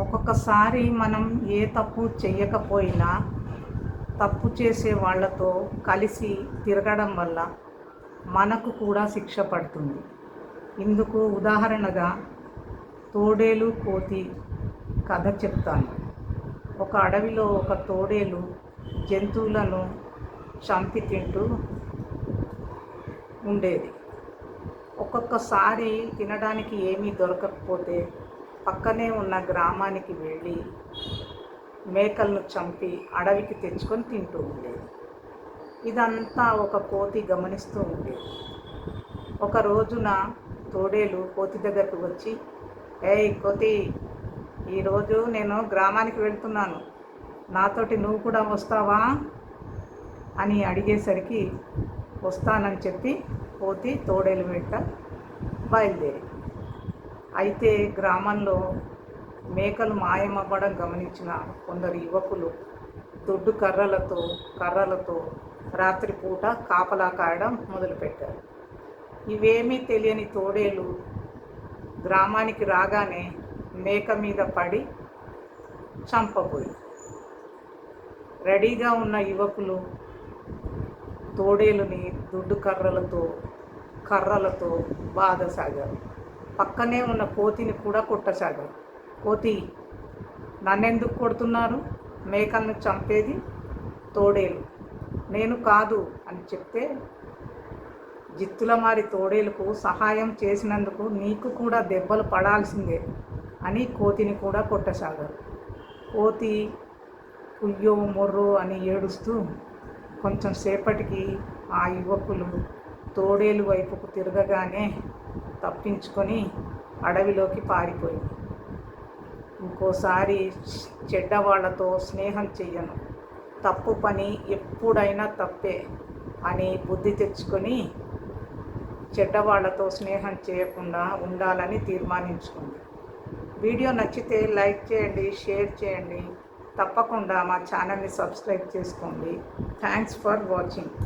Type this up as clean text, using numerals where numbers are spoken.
ఒక్కొక్కసారి మనం ఏ తప్పు చెయ్యకపోయినా తప్పు చేసే వాళ్ళతో కలిసి తిరగడం వల్ల మనకు కూడా శిక్ష పడుతుంది. ఇందుకు ఉదాహరణగా తోడేలు కోతి కథ చెప్తాను. ఒక అడవిలో ఒక తోడేలు జంతువులను చంపి తింటూ ఉండేది. ఒక్కొక్కసారి తినడానికి ఏమీ దొరకకపోతే పక్కనే ఉన్న గ్రామానికి వెళ్ళి మేకలను చంపి అడవికి తెచ్చుకొని తింటూ ఉండేది. ఇదంతా ఒక కోతి గమనిస్తూ ఉండేది. ఒక రోజున తోడేలు కోతి దగ్గరకు వచ్చి, ఏయ్ కోతి, ఈరోజు నేను గ్రామానికి వెళ్తున్నాను, నాతోటి నువ్వు కూడా వస్తావా అని అడిగేసరికి వస్తానని చెప్పి కోతి తోడేలు వెంట బయలుదేరి. అయితే గ్రామంలో మేకలు మాయమవ్వడం గమనించిన కొందరు యువకులు దొడ్డు కర్రలతో రాత్రిపూట కాపలా కాయడం మొదలుపెట్టారు. ఇవేమీ తెలియని తోడేలు గ్రామానికి రాగానే మేక మీద పడి చంపబోయి. రెడీగా ఉన్న యువకులు తోడేలుని దొడ్డు కర్రలతో బాధసాగారు. పక్కనే ఉన్న కోతిని కూడా కొట్టసాగారు. కోతి, నన్నెందుకు కొడుతున్నారు? మేకలను చంపేది తోడేలు, నేను కాదు అని చెప్తే, జిత్తులమారి తోడేలుకు సహాయం చేసినందుకు నీకు కూడా దెబ్బలు పడాల్సిందే అని కోతిని కూడా కొట్టసాగారు. కోతి కుయ్యో మొర్రో అని ఏడుస్తూ కొంచెం సేపటికి ఆ యువకులు తోడేలు వైపుకు తిరగగానే తప్పించుకొని అడవిలోకి పారిపోయింది. ఇంకోసారి చెడ్డవాళ్లతో స్నేహం చెయ్యను, తప్పు పని ఎప్పుడైనా తప్పే అని బుద్ధి తెచ్చుకొని చెడ్డవాళ్లతో స్నేహం చేయకుండా ఉండాలని తీర్మానించుకుంది. వీడియో నచ్చితే లైక్ చేయండి, షేర్ చేయండి, తప్పకుండా మా ఛానల్ని సబ్స్క్రైబ్ చేసుకోండి. Thanks for watching.